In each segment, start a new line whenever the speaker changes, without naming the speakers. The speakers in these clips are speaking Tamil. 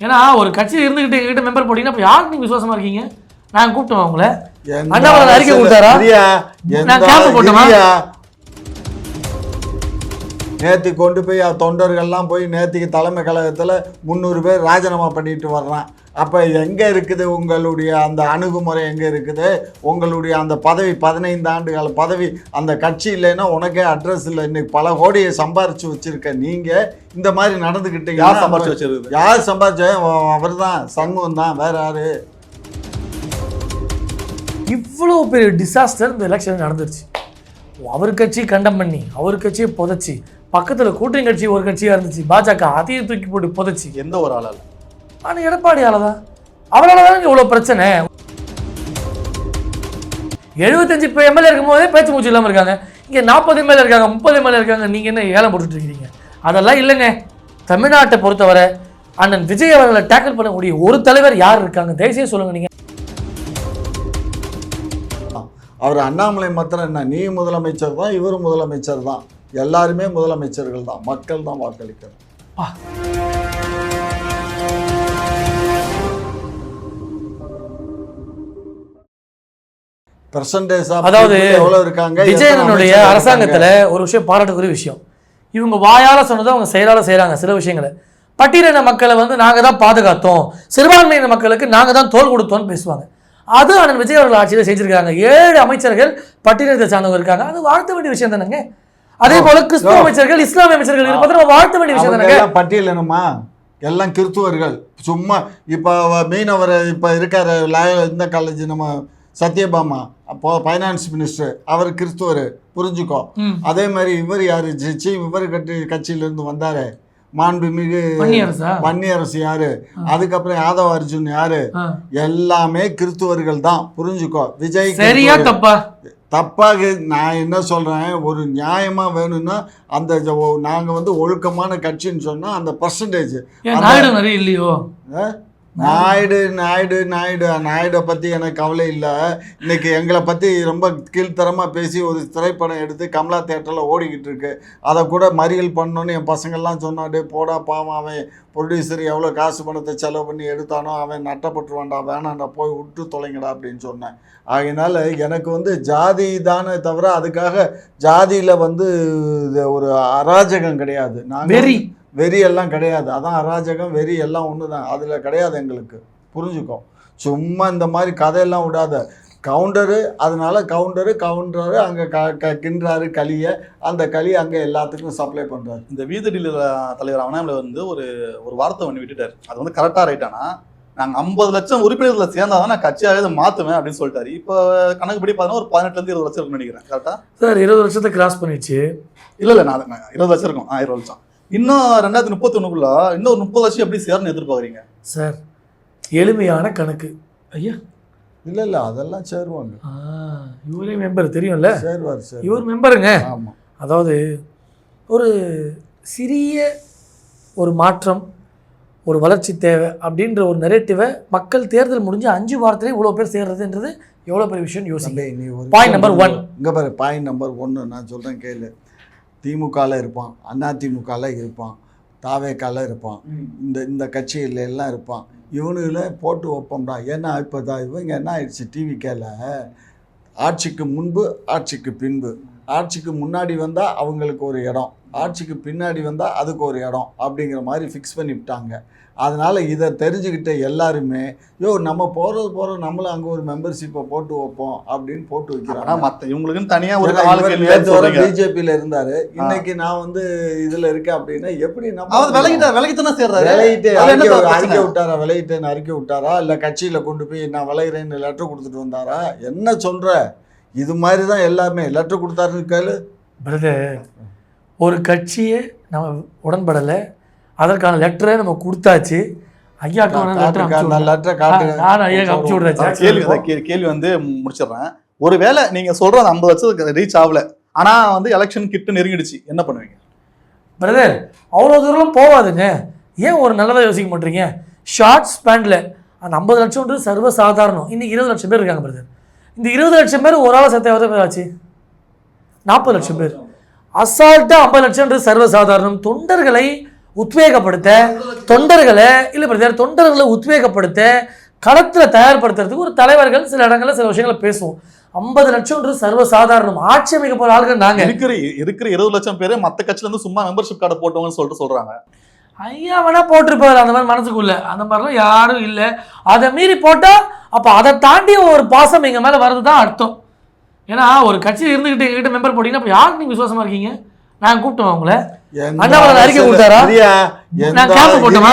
ஏன்னா ஒரு கட்சி இருந்துகிட்டு எங்ககிட்ட மெம்பர் போட்டீங்கன்னா இப்போ யாருக்கு நீங்கள் விசுவாசமா இருக்கீங்க? நான் கூப்பிட்டோம் உங்களை, அண்ணாமலை அறிக்கை கொடுத்தாரா, நான் கேம்ப் போட்டோமா?
நேற்று கொண்டு போய் தொண்டர்கள்லாம் போய் நேற்றுக்கு தலைமை கழகத்தில் 300 பேர் ராஜினாமா பண்ணிட்டு வர்றான். அப்போ எங்கே இருக்குது உங்களுடைய அந்த அணுகுமுறை? எங்கே இருக்குது உங்களுடைய அந்த பதவி? 15 ஆண்டுகால பதவி அந்த கட்சி இல்லைன்னா உனக்கே அட்ரஸ் இல்லை. இன்னைக்கு பல கோடியை சம்பாரிச்சு வச்சுருக்க நீங்கள் இந்த மாதிரி நடந்துக்கிட்டீங்க.
யார் சம்பாரிச்சு வச்சிருக்கு?
யார் சம்பாரிச்ச? அவர் தான், சண்முகம் தான், வேற யாரு?
இவ்வளோ பெரிய டிசாஸ்டர் இந்த எலெக்ஷன் நடந்துருச்சு. அவர் கட்சி கண்டம் பண்ணி, அவர் கட்சியை புதைச்சி, பக்கத்தில் கூட்டணி கட்சி ஒரு கட்சியாக இருந்துச்சு பாஜக, அதையும் தூக்கி போட்டு புதைச்சி.
எந்த ஒரு ஆளால்?
ஆனால் எடப்பாடியால் தான். அவரால் தான் இவ்வளோ பிரச்சனை. 75 எம்எல்ஏ இருக்கும் போதே பேச்சு மூச்சு இல்லாமல் இருக்காங்க. இங்கே 40 எம்எல்ஏ இருக்காங்க, 30 எம்எல்ஏ இருக்காங்க. நீங்கள் என்ன ஏலம் போட்டுட்டு இருக்கீங்க? அதெல்லாம் இல்லைங்க. தமிழ்நாட்டை பொறுத்தவரை அண்ணன் விஜய் அவர்களை டேக்கிள் பண்ணக்கூடிய ஒரு தலைவர் யார் இருக்காங்க? தயவுசெய்து சொல்லுங்க. நீங்கள்
அவர் அண்ணாமலை மாத்திரம் என்ன, நீ முதலமைச்சர் தான், இவர் முதலமைச்சர் தான், எல்லாருமே முதலமைச்சர்கள் தான், மக்கள் தான் வாக்களிக்கிறது.
அதாவது விஜயனுடைய அரசாங்கத்தில் ஒரு விஷயம் பாராட்டுக்குரிய விஷயம், இவங்க வாயால சொன்னதை அவங்க செயலால செய்கிறாங்க. சில விஷயங்களை பட்டியலின மக்களை நாங்கள் தான் பாதுகாத்தோம், சிறுபான்மையின மக்களுக்கு நாங்கள் தான் தோல் கொடுத்தோம்னு பேசுவாங்க. அது அண்ணன் விஜய் அவர்கள் ஆட்சியில் செஞ்சிருக்காங்க. 7 அமைச்சர்கள் பட்டியலத்தை சார்ந்தவங்க இருக்காங்க. அது வாழ்த்த வேண்டிய விஷயம் தானேங்க. அதே போல கிறிஸ்துவ அமைச்சர்கள், இஸ்லாமிய அமைச்சர்கள் இருப்பதை வாழ்த்த வேண்டிய விஷயம் தானேங்க.
பட்டியலினமா எல்லாம் கிறிஸ்துவர்கள். சும்மா இப்போ மீனவர் இப்போ இருக்காரு இந்த காலேஜ் நம்ம சத்யபாமா, அப்போ ஃபைனான்ஸ் மினிஸ்டர், அவர் கிறிஸ்துவர், புரிஞ்சுக்கோ. அதே மாதிரி இவர் யாரு, இவர் கட்சியிலிருந்து வந்தாரு மாண்புமிகு வன்னியரசு யாரு, அதுக்கப்புறம் யாதவ் அர்ஜுன் யாரு, எல்லாமே கிறிஸ்துவர்கள் தான், புரிஞ்சுக்கோ. விஜய்
சரியா தப்பா?
தப்பாக நான் என்ன சொல்றேன், ஒரு நியாயமா வேணும்னா அந்த நாங்க ஒழுக்கமான கட்சின்னு சொன்னா அந்த பர்சன்டேஜ்
இல்லையோ.
நாயுடு பற்றி எனக்கு கவலை இல்லை. இன்னைக்கு எங்களை பற்றி ரொம்ப கீழ்த்தரமாக பேசி ஒரு திரைப்படம் எடுத்து கமலா தேட்டரில் ஓடிக்கிட்டு இருக்கு. அதை கூட மறியல் பண்ணணுன்னு என் பசங்கள்லாம் சொன்னாடே, போடா பாவம், அவன் ப்ரொடியூசர் எவ்வளோ காசு பணத்தை செலவு பண்ணி எடுத்தானோ அவன் நட்டப்பட்டுருவான்டா, வேணாண்டா, போய் விட்டு தொலைங்கடா அப்படின்னு சொன்னேன். அதனால எனக்கு ஜாதி தானே தவிர அதுக்காக ஜாதியில் ஒரு அராஜகம் கிடையாது. நாங்கள் வெறியெல்லாம் கிடையாது. அதான் அராஜகம், வெறி எல்லாம் ஒன்று தான், அதில் கிடையாது எங்களுக்கு, புரிஞ்சுக்கோ. சும்மா இந்த மாதிரி கதையெல்லாம் விடாத. கவுண்டரு, அதனால கவுண்டரு அங்கே கின்றாரு களியை, அந்த களி அங்கே எல்லாத்துக்கும் சப்ளை பண்ணுறாரு.
இந்த வீதியில் தலைவர் அண்ணாமலை ஒரு வார்த்தை ஒன்று விட்டுட்டார். அது கரெக்டாக ரைட்டானா, நாங்கள் 50 லட்சம் உறுப்பினர்களை சேர்ந்தா தான் நான் கட்சியாகவே அதை மாற்றுவேன் அப்படின்னு சொல்லிட்டாரு. இப்போ கணக்குப்படி பார்த்தீங்கன்னா ஒரு 18 20 லட்சம் இருக்குன்னு நினைக்கிறேன். கரெக்டாக
சார்? 20 லட்சத்தை கிராஸ் பண்ணிடுச்சு.
இல்லை நான் 20 லட்சம் இருக்கும். 20 லட்சம் இன்னும் 2031 இன்னும் 30 லட்சம் எப்படி சேரணும்னு எதிர்பார்க்குறீங்க
சார்? எளிமையான கணக்கு ஐயா.
இல்லை அதெல்லாம் சேருவாங்க.
இவரே மெம்பர் தெரியும்ல,
சேருவார்.
இவர் மெம்பருங்க.
ஆமாம்.
அதாவது ஒரு சிறிய ஒரு மாற்றம், ஒரு வளர்ச்சி தேவை அப்படின்ற ஒரு நெரேட்டிவை மக்கள் தேர்தல் முடிஞ்சு 5 வாரத்திலே இவ்வளோ பேர் சேர்றதுன்றது எவ்வளோ பெரிய விஷயம் யோசிங்க. பாயிண்ட் நம்பர் 1
இங்கே பாரு. பாயிண்ட் நம்பர் 1 நான் சொல்கிறேன் கேளு. திமுகவில் இருப்பான், அதிமுகவில் இருப்பான், தாவேக்கால இருப்பான், இந்த கட்சியில எல்லாம் இருப்பான். இவனுகளை போட்டு வைப்போம்டா. ஏன்னா இப்போ இவங்க என்ன ஆயிடுச்சு, டிவிக்கேல ஆட்சிக்கு முன்பு ஆட்சிக்கு பின்பு, ஆட்சிக்கு முன்னாடி வந்தால் அவங்களுக்கு ஒரு இடம், ஆட்சிக்கு பின்னாடி வந்தால் அதுக்கு ஒரு இடம் அப்படிங்கிற மாதிரி ஃபிக்ஸ் பண்ணிவிட்டாங்க. அதனால் இதை தெரிஞ்சுக்கிட்ட எல்லாருமே நம்ம போகிறது நம்மளும் அங்கே ஒரு மெம்பர்ஷிப்பை போட்டு வைப்போம் அப்படின்னு போட்டு வைக்கிறாங்க.
மற்ற இவங்களுக்குன்னு தனியாக
பிஜேபியில் இருந்தார், இன்னைக்கு நான் இதில் இருக்கேன் அப்படின்னா எப்படி நம்ம
விலகிட்டு
அறிக்கை விட்டாரா, விலகிட்டேன்னு அறிக்கை விட்டாரா, இல்லை கட்சியில் கொண்டு போய் நான் விலகிறேன்னு லெட்டர் கொடுத்துட்டு வந்தாரா, என்ன சொல்கிற? இது மாதிரி தான் எல்லாமே லெட்டர் கொடுத்தாருன்னு கேளு.
பிரதர், ஒரு கட்சியை நம்ம உடன்படலை, அதற்கான லெட்டரை நம்ம கொடுத்தாச்சு. ஐயாக்கு
கேள்வி முடிச்சிடுறேன். ஒருவேளை நீங்க சொல்ற 50 லட்சத்துக்கு ரீச் ஆகல, ஆனா எலெக்ஷன் கிட்ட நெருங்கிடுச்சு, என்ன பண்ணுவீங்க?
பிரதர், அவ்வளோ தூரம் போவாதுங்க. ஏன் ஒரு நல்லதாக யோசிக்க மாட்டீங்க? ஷார்ட் ஸ்பேண்டில் அந்த 50 லட்சம்ன்றது சர்வசாதாரணம். இன்னைக்கு 20 லட்சம் பேர் இருக்காங்க பிரதர். இந்த 20 லட்சம் பேர் ஒரு ஆளை சேர்த்து எவ்வளோ பேர் ஆச்சு? 40 லட்சம் பேர். அசால்ட்டாக 50 லட்சம்ன்றது சர்வசாதாரணம். தொண்டர்களை உத்வேகப்படுத்த, தொண்டர்களை இல்லை பிரதர் தொண்டர்களை உத்வேகப்படுத்த, களத்தில் தயார்படுத்துறதுக்கு ஒரு தலைவர்கள் சில இடங்களில் சில விஷயங்களை பேசுவோம். 50 லட்சம்ன்றது சர்வசாதாரணம். ஆட்சி அமைக்க போற ஆளுகள் நாங்க.
இருக்கிற 20 லட்சம் பேர் மற்ற கட்சியில இருந்து சும்மா மெம்பர்ஷிப் கார்டு போட்டவங்கன்னு சொல்றாங்க.
ஐயா வேணா போட்டிருப்பாரு அந்த மாதிரி மனசுக்குள்ள. அந்த மாதிரிலாம் யாரும் இல்லை. அதை மீறி போட்டா அப்ப அதை தாண்டி ஒரு பாசம் எங்க மேல வருதுதான் அர்த்தம். ஏன்னா ஒரு கட்சியில் இருந்துகிட்டு எங்ககிட்ட மெம்பர் போட்டீங்கன்னா அப்ப யாருக்கு நீங்க விசுவாசமா இருக்கீங்க? நான் கூப்பிட்டோம் அவங்கள. அண்ணாமலை அறிக்கை கொடுத்தாரா? நான் கேம்ப் போட்டோமா?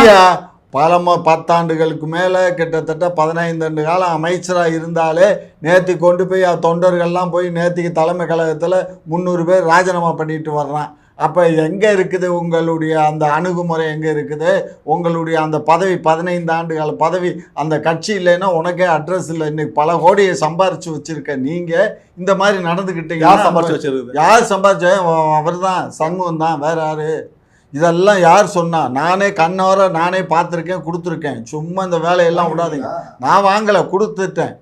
பல 10 ஆண்டுகளுக்கு மேலே கிட்டத்தட்ட 15 ஆண்டு காலம் அமைச்சராக இருந்தாலே நேற்று கொண்டு போய் தொண்டர்கள்லாம் போய் நேற்றுக்கு தலைமை கழகத்தில் 300 பேர் ராஜினாமா பண்ணிட்டு வர்றான். அப்போ எங்கே இருக்குது உங்களுடைய அந்த அணுகுமுறை? எங்கே இருக்குது உங்களுடைய அந்த பதவி? 15 ஆண்டுகால பதவி. அந்த கட்சி இல்லைன்னா உனக்கே அட்ரஸ் இல்லை. இன்னைக்கு பல கோடியை சம்பாரிச்சு வச்சிருக்க நீங்கள் இந்த மாதிரி நடந்துக்கிட்டீங்க.
யார் சம்பாரிச்சு வச்சிருக்கு?
யார் சம்பாரிச்ச? அவர் தான், சண்முகம் தான். வேற யாரு? இதெல்லாம் யார் சொன்னா? நானே கண்ணோர நானே பார்த்துருக்கேன், கொடுத்துருக்கேன். சும்மா இந்த வேலையெல்லாம் விடாதீங்க. நான் வாங்கலை, கொடுத்துட்டேன்.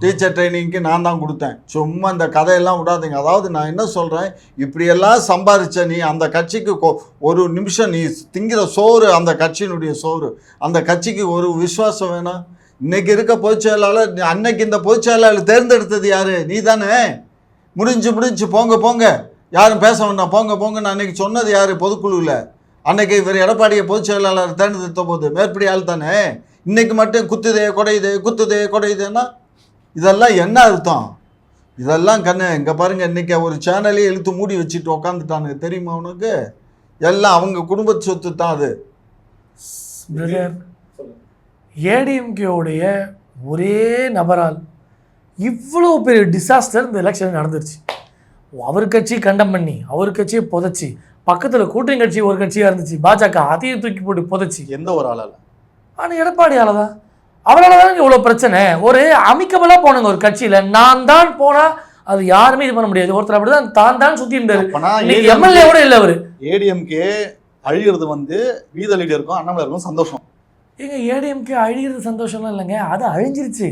டீச்சர் ட்ரைனிங்க்கு நான் தான் கொடுத்தேன். சும்மா இந்த கதையெல்லாம் விடாதீங்க. அதாவது நான் என்ன சொல்கிறேன், இப்படியெல்லாம் சம்பாதிச்ச நீ அந்த கட்சிக்கு ஒரு நிமிஷம் நீ திங்கிற சோறு அந்த கட்சியினுடைய சோறு. அந்த கட்சிக்கு ஒரு விசுவாசம் வேணாம். இன்னைக்கு இருக்க பொதுச்செயலாளர், அன்னைக்கு இந்த பொதுச்செயலாளர் தேர்ந்தெடுத்தது யாரு? நீ தானே. முடிஞ்சு போங்க யாரும் பேச வேண்டாம், போங்க நான் அன்னைக்கு சொன்னது யாரு? பொதுக்குழுவில் அன்னைக்கு இவர் எடப்பாடியை பொதுச் செயலாளர் தேர்ந்தெடுத்த போது மேற்படி ஆள் தானே. இன்னைக்கு மட்டும் குத்துதே கொடையுதேன்னா இதெல்லாம் என்ன அர்த்தம்? இதெல்லாம் இங்கே பாருங்க, இன்னைக்கு ஒரு சேனலே இழுத்து மூடி வச்சுட்டு உக்காந்துட்டானுங்க. தெரியுமா உனக்கு? எல்லாம் அவங்க குடும்ப சொத்து தான் அது.
ஏடிஎம்கேவுடைய ஒரே நபரால் இவ்வளோ பெரிய டிசாஸ்டர் இந்த எலெக்ஷன் நடந்துருச்சு. அவர் கட்சி கண்டம் பண்ணி, அவர் கட்சியை புதைச்சி, பக்கத்தில் கூட்டணி கட்சி ஒரு கட்சியாக இருந்துச்சு பாஜக, அதையும் தூக்கி போட்டு புதைச்சி.
எந்த ஒரு ஆளால்?
ஆனால் எடப்பாடியால் தான். அவரால் தான் இவ்வளோ பிரச்சனை. ஒரு அமிக்கபலாக போனாங்க ஒரு கட்சியில். நான் தான் போனால் அது யாருமே இது பண்ண முடியாது. ஒருத்தர் அப்படி தான் தான் சுற்றி இருந்தார். எம்எல்ஏ கூட இல்லை அவர்.
ஏடிஎம்கே அழிகிறது வீத லீடருக்கும் அண்ணாமலைக்கும் சந்தோஷம்.
ஏங்க ஏடிஎம்கே அழிகிறது சந்தோஷம்லாம் இல்லைங்க, அது அழிஞ்சிருச்சு.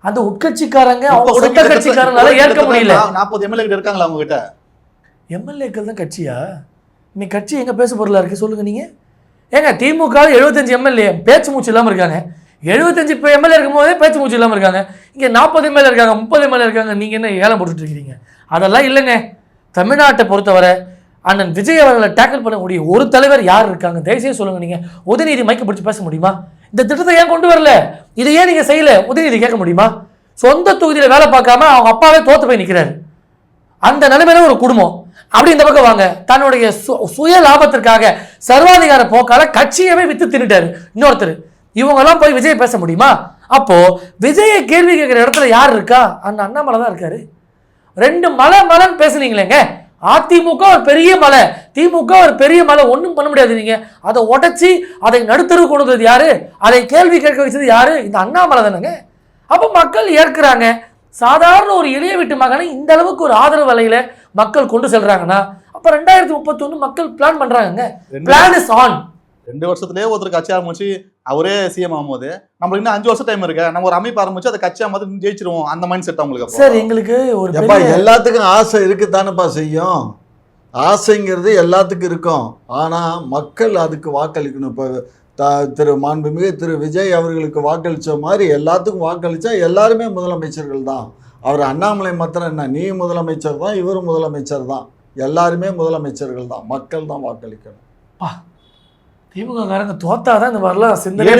அந்த உட்கட்சிக்காரங்க அவங்க கட்சிக்காரங்களால ஏற்க முடியல.
40 எம்எல்ஏ இருக்காங்களா அவங்க கிட்ட?
எம்எல்ஏக்கள் தான் கட்சியா? இன்னைக்கு கட்சி எங்க பேச பொருளா இருக்கு சொல்லுங்க நீங்க. ஏங்க திமுக 75 எம்எல்ஏ பேச்சு மூச்சு இல்லாம இருக்காங்க. 75 எம்எல்ஏ இருக்கும் போதே பேச்சு மூச்சு இல்லாம இருக்காங்க. இங்க 40 எம்எல்ஏ இருக்காங்க, 30 எம்எல்ஏ இருக்காங்க. நீங்க என்ன ஏலம் போட்டுட்டு இருக்கீங்க? அதெல்லாம் இல்லைங்க. தமிழ்நாட்டை பொறுத்தவரை அண்ணன் விஜய் அவர்களை டேக்கிள் பண்ணக்கூடிய ஒரு தலைவர் யார் இருக்காங்க? தயவுசெய்து சொல்லுங்க. நீங்க உதயநிதி மைக்க பிடிச்சி பேச முடியுமா? இந்த திட்டத்தை ஏன் கொண்டு வரல? இதை ஏன் நீங்க செய்யல? உதயநிதி கேட்க முடியுமா? சொந்த தொகுதியில வேலை பார்க்காம அவங்க அப்பாவே தோத்து போய் நிற்கிறாரு. அந்த நிலைமையில ஒரு குடும்பம் அப்படி இந்த பக்கம் வாங்க, தன்னுடைய சுய லாபத்திற்காக சர்வாதிகார போக்கால கட்சியவே வித்து தின்னுட்டாரு இன்னொருத்தர். இவங்கெல்லாம் போய் விஜய் பேச முடியுமா? அப்போ விஜயை கேள்வி கேட்கிற இடத்துல யார் இருக்கா? அந்த அண்ணாமலை தான் இருக்காரு. 2 மலைன்னு பேசுனீங்களேங்க. அதிமுக ஒரு பெரிய மலை, திமுக ஒரு பெரிய மலை, ஒன்றும் பண்ண முடியாது. நீங்க அதை உடைச்சி அதை நடுத்தருவு கொண்டு வந்தது யாரு? அதை கேள்வி கேட்க வச்சது யாரு? இந்த அண்ணாமலை தானேங்க. அப்போ மக்கள் ஏற்கிறாங்க. சாதாரண ஒரு எளிய வீட்டு மகனை இந்த அளவுக்கு ஒரு ஆதரவு வலையில மக்கள் கொண்டு செல்றாங்கன்னா அப்ப 2031 மக்கள் பிளான் பண்றாங்க. Plan is on.
2 வருஷத்துலயே ஒருத்தர் கட்சி ஆரம்பிச்சு அவரே சிஎம் ஆகும்போது நம்மளுக்கு இன்னும் 5 வருஷம் டைம் இருக்கு. நம்ம ஒரு அமைப்பு ஆரம்பிச்சு அதை கட்சி ஆகும்போது ஜெயிச்சிருவோம். அந்த மைண்ட் செட் அவங்களுக்கு.
சார் எங்களுக்கு ஒரு
எல்லாத்துக்கும் ஆசை இருக்குதானப்பா செய்யும். ஆசைங்கிறது எல்லாத்துக்கும் இருக்கும். ஆனா மக்கள் அதுக்கு வாக்களிக்கணும். இப்போ மாண்புமிகு திரு விஜய் அவர்களுக்கு வாக்களித்த மாதிரி எல்லாத்துக்கும் வாக்களித்தா எல்லாருமே முதலமைச்சர்கள் தான். அவர் அண்ணாமலை மாத்திரம் என்ன, நீ முதலமைச்சர் தான், இவரும் முதலமைச்சர் தான், எல்லாருமே முதலமைச்சர்கள் தான். மக்கள் தான் வாக்களிக்கணும்.
திமுக காரங்க தோத்தாதான் இந்த மாதிரிலாம் சிந்தனை.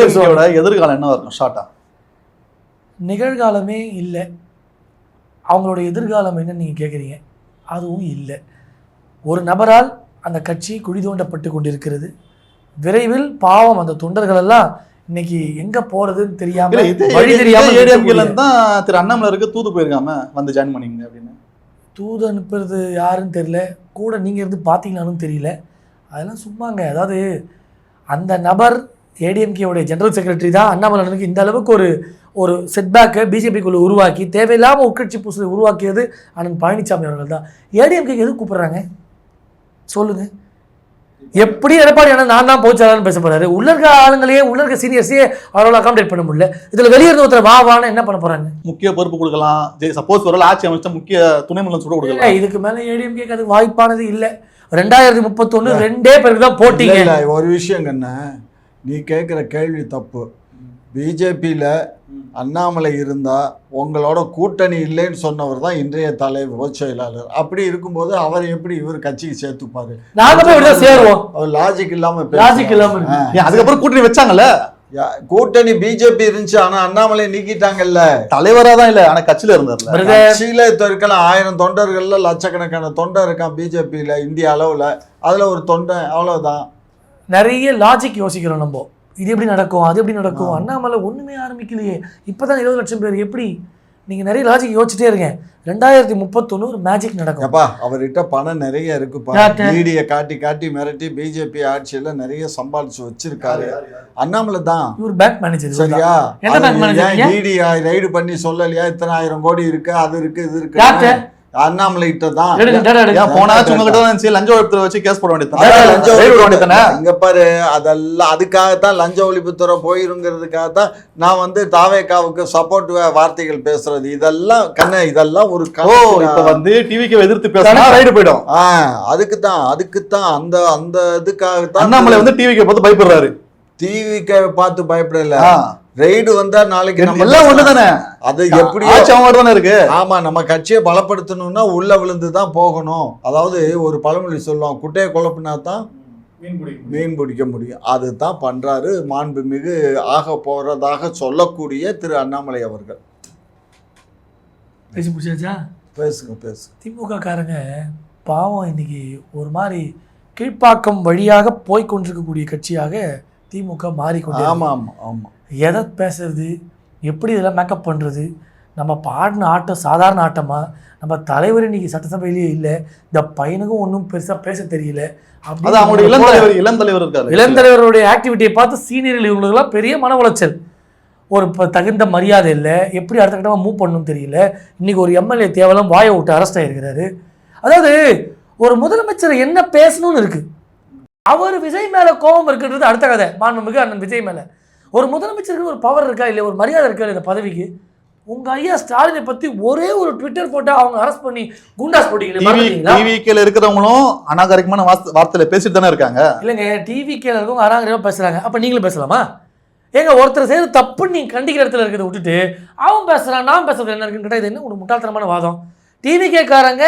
எதிர்காலம் என்ன இருக்கும்? ஷார்ட்டா
நிகழ்காலமே இல்லை. அவங்களோட எதிர்காலம் என்னன்னு நீங்கள் கேட்குறீங்க. அதுவும் இல்லை. ஒரு நபரால் அந்த கட்சி குழி தோண்டப்பட்டு கொண்டிருக்கிறது. விரைவில் பாவம் அந்த தொண்டர்கள் எல்லாம் இன்னைக்கு எங்க போறதுன்னு தெரியாம வழி தெரியாம
தான் திரு அண்ணாமலருக்கு தூது போயிருக்காம வந்து ஜாயின் பண்ணிங்க அப்படின்னு.
தூது அனுப்புறது யாருன்னு தெரியல, கூட நீங்க இருந்து பார்த்தீங்களான்னு தெரியல. அதெல்லாம் சும்மாங்க. அதாவது அந்த நபர் ஏடிஎம்கேவுடைய ஜெனரல் செக்ரட்டரி தான் அண்ணாமலைக்கு இந்த அளவுக்கு ஒரு செட்பேக்கை பிஜேபிக்குள்ள உருவாக்கி தேவையில்லாமல் உட்கட்சி பூசலை உருவாக்கியது அண்ணன் பழனிசாமி அவர்கள் தான். ஏடிஎம்கேக்கு எதுக்கு கூப்பிட்றாங்க சொல்லுங்க? எப்படி எடப்பாடி அண்ணன் நான் தான் போச்சாலும் பேச போறாரு. உள்ள இருக்க ஆளுங்களையே, உள்ள இருக்க சீனியர்ஸையே அவரால் அகாமடேட் பண்ண முடியல. இதுல வெளியிருந்து ஒருத்தர் வான்னு என்ன பண்ண போறாங்க?
முக்கிய பொறுப்பு கொடுக்கலாம். சப்போஸ் ஒரு ஆட்சி அமைச்சா முக்கிய துணை முதலமைச்சர் கொடுக்கலாம்.
இதுக்கு மேல ஏடிஎம்கேக்கு அது வாய்ப்பானது இல்லை. 2031 2 பேருக்கு தான் போட்டிங்க.
இல்ல ஒரு விஷயம் கண்ணா, நீ கேட்குற கேள்வி தப்பு. பிஜேபியில் அண்ணாமலை இருந்தா உங்களோட கூட்டணி இல்லைன்னு சொன்னவர் தான் இன்றைய தலைவர் பொதுச் செயலாளர். அப்படி இருக்கும்போது அவர் எப்படி இவர் கட்சிக்கு சேர்த்துப்பாரு?
நாங்க போய் இப்படிதான் சேருவோம்.
அவர் லாஜிக் இல்லாம
லாஜிக் இல்லாம
அதுக்கப்புறம் கூட்டணி வச்சாங்கல்ல.
கூட்டணி பிஜேபி இருந்துச்சு, ஆனா அண்ணாமலை நீக்கிட்டாங்கல்ல.
தலைவரா தான் இல்ல, ஆனா கட்சியில இருந்தார்ல.
கட்சியில இருக்கலாம் 1000 தொண்டர்கள்ல லட்சக்கணக்கான தொண்டர் இருக்கான் பிஜேபியில இந்திய அளவுல. அதுல ஒரு தொண்டன் அவ்வளவுதான்.
நிறைய லாஜிக் யோசிக்கிறோம் நம்ம. இது எப்படி நடக்கும், அது எப்படி நடக்கும்? அண்ணாமலை ஒண்ணுமே ஆரம்பிக்கலையே, இப்பதான் 20 லட்சம் பேர் எப்படி? நீங்க நிறைய லாஜிக் யோசிச்சுட்டே இருக்கேன். 2031 ஒரு மேஜிக் நடக்கும்.
அப்பா அவர்கிட்ட பணம் நிறைய இருக்குப்பா. மீடியை காட்டி காட்டி மிரட்டி பிஜேபி ஆட்சியில நிறைய சம்பாதிச்சு வச்சிருக்காரு அண்ணாமலை தான்.
இவர் பேங்க் மேனேஜர்.
சரியா?
என்ன பேங்க் மேனேஜர்?
இடி ரைடு பண்ணி சொல்லலையா இத்தனை 1000 கோடி இருக்கு, அது இருக்கு, இது இருக்கு. அண்ணாமலை கிட்ட தான்
போனாச்சு. உங்ககிட்ட தான் லஞ்ச ஒழிப்புத்துறை வச்சு கேஸ் போட வேண்டியது.
இங்க பாரு, அதெல்லாம் அதுக்காகத்தான் லஞ்ச ஒழிப்புத்துறை போயிருங்கிறதுக்காகத்தான் நான் வந்து தாவேகாவுக்கு சப்போர்ட் வார்த்தைகள் பேசுறது. இதெல்லாம் கண்ண, இதெல்லாம் ஒரு
இப்ப வந்து டிவிக்கு எதிர்த்து பேசினா ரைடு போயிடும்.
அதுக்குத்தான் அந்த அந்த இதுக்காகத்தான்
அண்ணாமலை வந்து டிவிக்கு பார்த்து பயப்படுறாரு.
டிவிக்கு பார்த்து பயப்படல. ரைடு வந்தா நாளைக்கு நம்ம
எல்லாம் ஒண்ணுதானே.
அது எப்படி
தானே இருக்கு.
ஆமா, நம்ம கட்சியை பலப்படுத்தணும்னா உள்ள விழுந்து தான் போகணும். அதாவது ஒரு பழமொழி சொல்லுவாங்க, குட்டையை குழப்பினா தான் மீன் பிடிக்க முடியும். அதுதான் பண்றாரு மாண்புமிகு ஆக போறதாக சொல்லக்கூடிய திரு அண்ணாமலை அவர்கள்.
பேசி முடிச்சாச்சா?
பேசுங்க.
திமுக காரங்க பாவம் இன்னைக்கு ஒரு மாதிரி கீழ்ப்பாக்கம் வழியாக போய்கொண்டிருக்கக்கூடிய கட்சியாக திமுக மாறிக்கொண்டு.
ஆமா.
எதை பேசுறது, எப்படி இதெல்லாம் மேக்கப் பண்ணுறது? நம்ம பாடின ஆட்டம் சாதாரண ஆட்டமா? நம்ம தலைவர் இன்னைக்கு சட்டசபையிலேயே இல்லை, இந்த பையனுக்கும் ஒன்றும் பெருசாக பேச தெரியல.
அப்படி அவங்களுடைய இளம்
தலைவருடைய ஆக்டிவிட்டியை பார்த்து சீனியர்கள் இவங்களுக்குலாம் பெரிய மன உளைச்சல். ஒரு தகுந்த மரியாதை இல்லை, எப்படி அடுத்த கட்டமாக மூவ் பண்ணணும்னு தெரியல. இன்னைக்கு ஒரு எம்எல்ஏ தேவலாம் வாயை விட்டு அரெஸ்ட் ஆகிருக்கிறாரு. அதாவது ஒரு முதலமைச்சர் என்ன பேசணும்னு இருக்கு, அவர் விஜய் மேலே கோபம் இருக்குன்றது அடுத்த கதை. மாண்புமிகு அண்ணன் விஜய் மேலே ஒரு முதலமைச்சருக்கு ஒரு பவர் இருக்கா, இல்லை ஒரு மரியாதை இருக்கா இந்த பதவிக்கு? உங்க ஐயா ஸ்டாலினை பத்தி ஒரே ஒரு ட்விட்டர் போட்டா அவங்க அரெஸ்ட் பண்ணி குண்டாஸ் போட்டீங்க.
டிவிகேல இருக்கிறவங்களும் அநாகரிகமான வார்த்தையில பேசிட்டு தானே இருக்காங்க.
இல்லைங்க, டிவிகேல இருக்கவங்க அநாகரிகமா பேசுறாங்க, அப்ப நீங்களும் பேசலாமா? ஏங்க, ஒருத்தர் செய்து தப்புன்னு நீங்க கண்டிக்கிற இடத்துல இருக்கிறத விட்டுட்டு அவன் பேசுறான் நான் பேசுறது என்ன இருக்குன்னு கேட்டால் இது என்ன ஒரு முட்டாள்தனமான வாதம்? டிவிகேக்காரங்க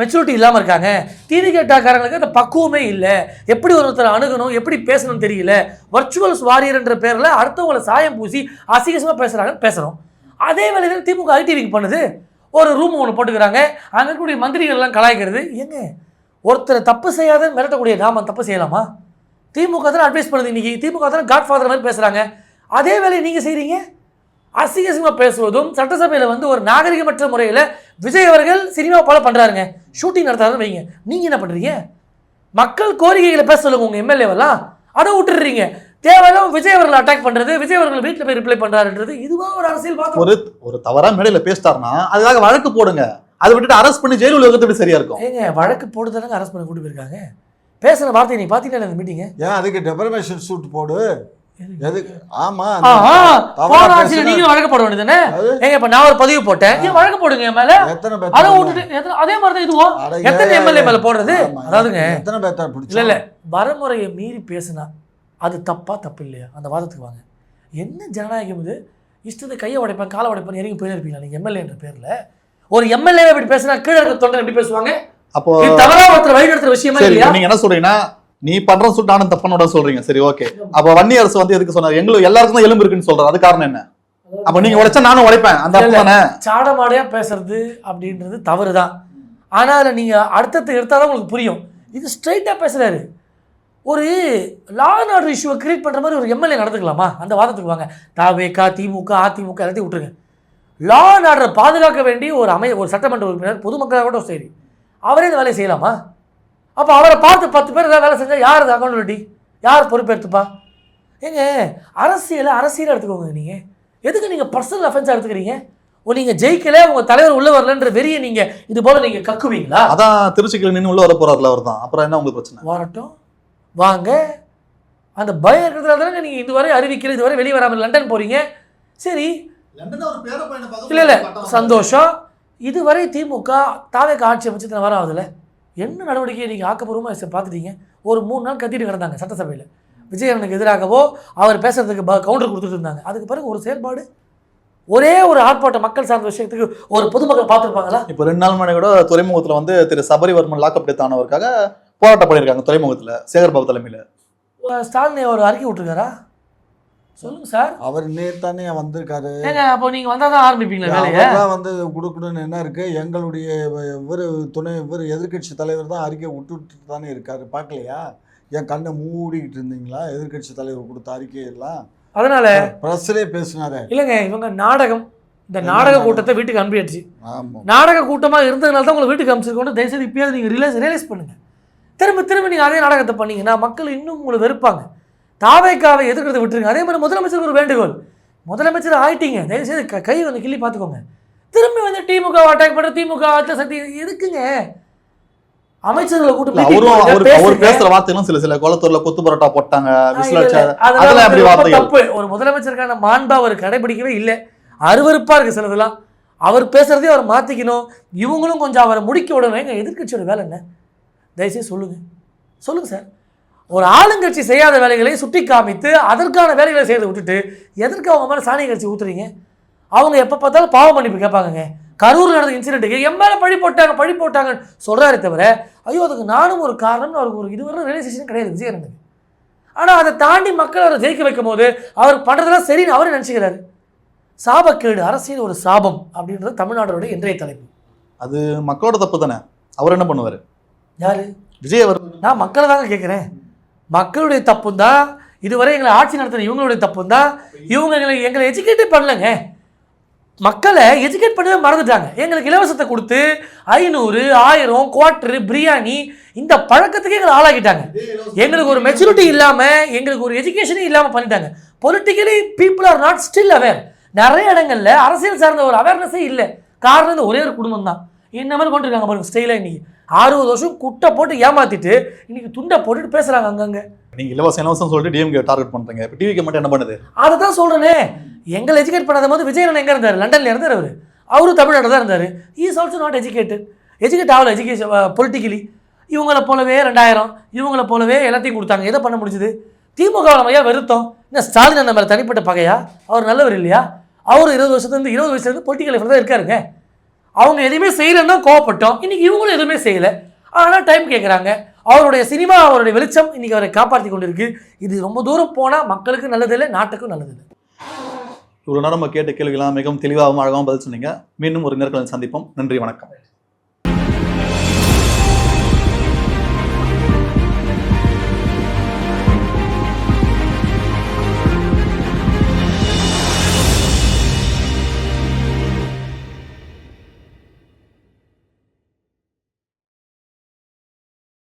மெச்சூரிட்டி இல்லாமல் இருக்காங்க. டிவிகேக்காரங்களுக்கு அந்த பக்குவமே இல்லை. எப்படி ஒருத்தர் அணுகணும், எப்படி பேசணும்னு தெரியல. வர்ச்சுவல்ஸ் வாரியர் என்ற பேரில் அடுத்தவங்களை சாயம் பூசி அசிங்கமாக பேசுகிறாங்கன்னு பேசுகிறோம். அதே வேலையில் திமுக ஐடிவிக்கு பண்ணுது. ஒரு ரூம் ஒன்று போட்டுக்கிறாங்க, அங்கே இருக்கக்கூடிய மந்திரிகள்லாம் கலாய்க்கிறது. ஏங்க, ஒருத்தர் தப்பு செய்யாத மிரட்டக்கூடிய நாம தப்பு செய்யலாமா? திமுக தான் அட்வைஸ் பண்ணுது. இன்னைக்கு திமுக தான் காட்ஃபாதர் மாதிரி பேசுகிறாங்க. அதே வேலையை நீங்கள் செய்கிறீங்க. அசிங்கமாக பேசுவதும் சட்டசபையில் வந்து ஒரு நாகரிகமற்ற முறையில் விஜய் அவர்கள் சினிமா போல பண்ணுறாருங்க. ஷூட்டிங் நடத்தாருன்னு வைங்க, நீங்கள் என்ன பண்ணுறீங்க? மக்கள் கோரிக்கைகளை பேச சொல்லுங்க உங்கள் எம்எல்ஏவெல்லாம், அதை விட்டுடுறீங்க. தேவையில்லாம விஜய் அவர்கள் அட்டாக் பண்ணுறது, விஜய் அவர்கள் வீட்டில் போய் ரிப்ளை பண்ணுறாருன்றது இதுவா ஒரு அரசியல் பார்க்க?
ஒரு தவறா மேடையில் பேசிட்டாருன்னா அதுக்காக வழக்கு போடுங்க. அதை விட்டுட்டு அரெஸ்ட் பண்ணி ஜெயில் உலகத்தை சரியா இருக்கும்.
ஏங்க, வழக்கு போடுதானங்க அரெஸ்ட் பண்ணி கூட்டு போயிருக்காங்க. பேசுகிற வார்த்தை நீ பார்த்தீங்களா இந்த மீட்டிங்க?
ஏன் அதுக்கு டெபரமேஷன் சூட் போடு. ஆமா,
நீங்க வழக்கு போட வேண்டியதுதானே? ஏங்க, இப்ப நான் ஒரு பதிவு போட்டேன், ஏன் வழக்கு போடுங்க என் மேல. அதை விட்டுட்டு அதே மாதிரி தான் இதுவும் எத்தனை எம்எல்ஏ மேல போடுறது? அதாவதுங்க, இல்ல வரமுறையை மீறி பேசுனா அது தப்பா தப்பு இல்லையா? அந்த வாதத்துக்கு வாங்க. என்ன ஜனநாயகம் இது? இஷ்டத்தை கையை உடைப்பேன் காலை உடைப்பேன் இறங்கி போயிருப்பீங்களா நீங்க எம்எல்ஏ என்ற பேர்ல? ஒரு எம்எல்ஏ இப்படி பேசினா கீழே இருக்க தொண்டர் எப்படி பேசுவாங்க? அப்போ தவறா ஒருத்தர் வழி நடத்துற விஷயமா இல்லையா?
நீங்க என்ன சொல்றீங்கன்னா, நீ பண்ற சுட்டு நானும் தப்பனோட சொல்றீங்க. சரி, ஓகே. அப்ப வன்னி அரசு வந்து எதுக்கு சொன்னாரு? எங்களுக்கு எல்லாருக்கும் தான் எலும்பு இருக்குன்னு சொல்றாரு. அது காரணம் என்ன? அப்ப நீங்க உடைச்சா நானும் உடைப்பேன். அந்த தானே
சாடமாடையா பேசுறது அப்படின்றது தவறுதான். ஆனா அதுல நீங்க அடுத்தது எடுத்தாதான் உங்களுக்கு புரியும். இது ஸ்ட்ரைட்டா பேசுறாரு. ஒரு லா அண்ட் ஆர்டர் இஷ்யூவை கிரியேட் பண்ற மாதிரி ஒரு எம்எல்ஏ நடந்துக்கலாமா? அந்த வாதத்துக்கு வாங்க. தாவேகா, திமுக, அதிமுக எல்லாத்தையும் விட்டுருங்க. லா அண்ட் ஆர்டரை பாதுகாக்க வேண்டிய ஒரு சட்டமன்ற உறுப்பினர், பொதுமக்களாக கூட சரி, அவரே இந்த வேலையை செய்யலாமா? அப்போ அவரை பார்த்து 10 பேர் ஏதாவது வேலை செஞ்சால் யார் அக்கௌண்டபிலிட்டி? யார் பொறுப்பேற்றுப்பா? ஏங்க, அரசியலை எடுத்துக்கோங்க. நீங்கள் எதுக்கு நீங்கள் பர்சனல் அஃபென்ஸாக எடுத்துக்கிறீங்க? நீங்கள் ஜெயிக்கல, உங்கள் தலைவர் உள்ள வரலன்ற வெறியை நீங்கள் இது போல் நீங்கள் கக்குவீங்களா?
அதான் திருச்சிக்கு நின்று உள்ள வர போகிறார்ல அவர் தான். அப்புறம் என்ன உங்களுக்கு பிரச்சனை?
வரட்டும், வாங்க. அந்த பயம் இருக்கிறதுனால தானே நீங்கள் இதுவரை அறிவிக்கல, இதுவரை வெளியே வராமல் லண்டன் போகிறீங்க. சரி, இல்லை சந்தோஷம். இதுவரை திமுக தாவேக ஆட்சி அமைச்சு வர ஆகுதுல்ல, என்ன நடவடிக்கையை நீங்கள் ஆக்கப்பூர்வமாக பார்த்துட்டீங்க? ஒரு 3 நாள் கத்திட்டு கிடந்தாங்க சட்டசபையில். விஜயனுக்கு எதிராகவோ அவர் பேசுறதுக்கு கவுண்டர் கொடுத்துட்டு இருந்தாங்க. அதுக்கு பிறகு ஒரு செயல்பாடு, ஒரே ஒரு ஆர்ப்பாட்டம் மக்கள் சார்ந்த விஷயத்துக்கு ஒரு பொதுமக்கள் பார்த்துருப்பாங்களா?
இப்போ 2 நாள் முன்னாடி கூட துறைமுகத்தில் வந்து திரு சபரிவர்மன் லாக்அப் டெத் ஆனவருக்காக போராட்டம் பண்ணியிருக்காங்க துறைமுகத்தில் சேகர்பாபு தலைமையில்.
ஸ்டாலின் அவர் அறிக்கை விட்டுருக்காரா? சொல்லுங்க சார்.
அவர் நேத்தானே வந்திருக்காரு.
ஏங்க அப்போ நீங்க வந்தா தான் ஆரம்பிப்பீங்களா வேலையை?
அவர்தான் வந்து கொடுக்கணும்னு என்ன இருக்கு? எங்களுடைய இவர் எதிர்க்கட்சி தலைவர் தான் அறிக்கை விட்டுட்டு தானே இருக்காரு. பார்க்கலையா? என் கண்ணை மூடிக்கிட்டு இருந்தீங்களா? எதிர்க்கட்சி தலைவர் கொடுத்த அறிக்கையெல்லாம்
அதனால
பிரஸ்லேயே பேசினாரு.
இல்லைங்க, இவங்க நாடகம், இந்த நாடக கூட்டத்தை வீட்டுக்கு அனுப்பியாச்சு.
ஆமா,
நாடக கூட்டமா இருந்ததுனால தான் உங்களை வீட்டுக்கு அனுப்பிச்சிருக்கோம். தயவுசெய்து இப்பயாவது நீங்க ரியலைஸ் பண்ணுங்க. திரும்ப நீங்க அதே நாடகத்தை பண்ணீங்கன்னா மக்கள் இன்னும் உங்களை வெறுப்பாங்க. தாவேக்காவை எதிர்க்கிறத விட்டுருங்க. அதே மாதிரி முதலமைச்சருக்கு ஒரு வேண்டுகோள், முதலமைச்சர் ஆயிட்டீங்க, தயவுசெய்து கை வந்து கிள்ளி பார்த்துக்கோங்க. திரும்பி வந்து திமுக அட்டாக் பண்ற, திமுக சக்தி எதுக்குங்க? அமைச்சர்களை கூட்டு
அவர் பேசுற வார்த்தைகளும் சில குளத்தூர்ல கொத்து பரோட்டா போட்டாங்க,
தப்பு. ஒரு முதலமைச்சருக்கான மாண்பா அவர் கடைபிடிக்கவே இல்லை. அருவருப்பா இருக்கு சிலதெல்லாம். அவர் பேசுறதே அவர் மாத்திக்கணும். இவங்களும் கொஞ்சம் அவரை முடிக்க விடணும். எதிர்கட்சியோட வேலை என்ன? தயவுசெய்து சொல்லுங்க சார். ஒரு ஆளுங்கட்சி செய்யாத வேலைகளை சுட்டி காமித்து அதற்கான வேலைகளை செய்யறதை விட்டுட்டு எதற்கு அவங்க மேலே சாணிய கட்சி ஊத்துறீங்க? அவங்க எப்போ பார்த்தாலும் பாவ மன்னிப்பு கேட்பாங்க. கரூர் நடந்த இன்சிடென்ட்டுக்கு என் மேலே பழி போட்டாங்கன்னு சொல்கிறாரே தவிர, ஐயோ அதுக்கு நானும் ஒரு காரணம்னு அவருக்கு ஒரு இதுவரை ரியலைசேஷன் கிடையாது விஜயனுக்கு. ஆனால் அதை தாண்டி மக்கள் அவரை ஜெயிக்க வைக்கும் போது அவர் பண்ணுறதெல்லாம் சரின்னு அவரே நினச்சிக்கிறாரு. சாபக்கேடு, அரசியல் ஒரு சாபம் அப்படின்றது தமிழ்நாடோட இன்றைய தலைப்பு.
அது மக்களோட தப்பு தானே. அவர் என்ன பண்ணுவார்?
யாரு?
விஜய் அவர்.
நான் மக்களை தாங்க கேட்குறேன். மக்களுடைய தப்பு தான். இதுவரை எங்களை ஆட்சி நடத்துகிற இவங்களுடைய தப்பு தான். இவங்க எங்களை எஜுகேட்டே பண்ணலங்க. மக்களை எஜுகேட் பண்ணவே மறந்துட்டாங்க. எங்களுக்கு இலவசத்தை கொடுத்து 500, 1000 குவார்டரு பிரியாணி இந்த பழக்கத்துக்கு எங்களை ஆளாக்கிட்டாங்க. எங்களுக்கு ஒரு மெச்சூரிட்டி இல்லாமல், எங்களுக்கு ஒரு எஜுகேஷனே இல்லாமல் பண்ணிட்டாங்க. Politically people are not still aware. நிறைய இடங்கள்ல அரசியல் சார்ந்த ஒரு அவேர்னஸே இல்லை. காரணம் இந்த ஒரே ஒரு குடும்பம் தான். என்ன மாதிரி கொண்டு இருக்காங்க பாருங்க ஸ்டைலாக. இன்னைக்கு 60 வருஷம் குட்டை போட்டு ஏமாத்திட்டு இன்னைக்கு துண்டை போட்டுட்டு பேசுறாங்க அங்கங்க.
நீங்க இலவசம் சொல்லிட்டு டிஎம்கே டார்கெட் பண்றீங்க. இப்போ டிவிக்கு மட்டும் என்ன பண்ணுது?
அதை தான் சொல்றேனே. எங்களை எஜுகேட் பண்ணாத போது விஜயன் எங்க இருந்தார்? லண்டன்ல இருந்தார். அவரும் தமிழ்நாடு தான் இருந்தார். இஸ் ஆல்சோ நாட் எஜுகேட் ஆகல எஜுகேஷன் பொலிட்டிக்கலி. இவங்களை போலவே 2000, இவங்களை போலவே எல்லாத்தையும் கொடுத்தாங்க. எதை பண்ண முடிஞ்சது? திமுக மையா வெறுத்தோம். இந்த ஸ்டாலின் அந்த மேலே தனிப்பட்ட பகையா? அவர் நல்லவர் இல்லையா? அவர் 20 வயசுலேருந்து பொலிட்டிக்கல் தான் இருக்காருங்க. அவங்க எதுவுமே செய்யலன்னா கோவப்பட்டோம். இன்னைக்கு இவங்களும் எதுவுமே செய்யலை. ஆனால் டைம் கேட்குறாங்க. அவருடைய சினிமா, அவருடைய வெளிச்சம் இன்னைக்கு அவரை காப்பாற்றி கொண்டு இருக்கு. இது ரொம்ப தூரம் போனால் மக்களுக்கு நல்லதில்லை, நாட்டுக்கும் நல்லதில்லை.
இவ்வளோ நேரம் நம்ம கேட்ட கேள்விகளாம் மிகவும் தெளிவாகவும் அழகாகவும் பதில் சொன்னீங்க. மீண்டும் ஒரு நேர்காணல் சந்திப்போம். நன்றி, வணக்கம்.